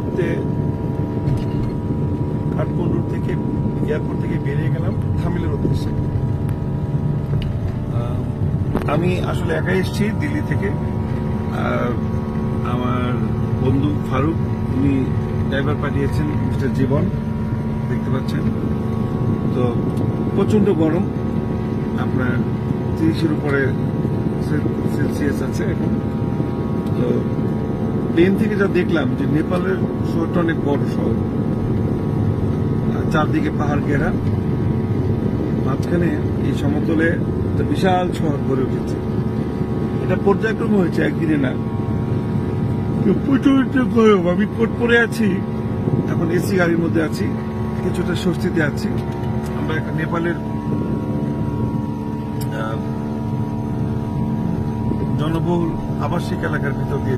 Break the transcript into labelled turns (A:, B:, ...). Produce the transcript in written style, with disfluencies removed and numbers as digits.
A: মুহূর্তে কাঠমান্ডু থেকে এয়ারপোর্ট থেকে বেরিয়ে গেলাম তামিলের উদ্দেশ্যে। আমি আসলে একাই এসেছি দিল্লি থেকে। আমার বন্ধু ফারুক উনি ড্রাইভার পাঠিয়েছেন, মিস্টার জীবন, দেখতে পাচ্ছেন। তো প্রচন্ড গরম, আপনার 30-এর উপরে সেলসিয়াস আছে এখন। তো প্লেন থেকে যা দেখলাম যে নেপালের শহরটা অনেক বড় শহর, চারদিকে পাহাড় ঘেরা, মাঝখানে এই সমতলে একটা বিশাল শহর গড়ে উঠেছে। এটা পর্যায়ক্রমে হয়েছে, একদিনে না। প্রচন্ড গরম, আমি কোট পরে আছি, এখন এসি গাড়ির মধ্যে আছি, কিছুটা স্বস্তিতে আছি। আমরা একটা নেপালের জনবহুল আবাসিক এলাকার ভিতর দিয়ে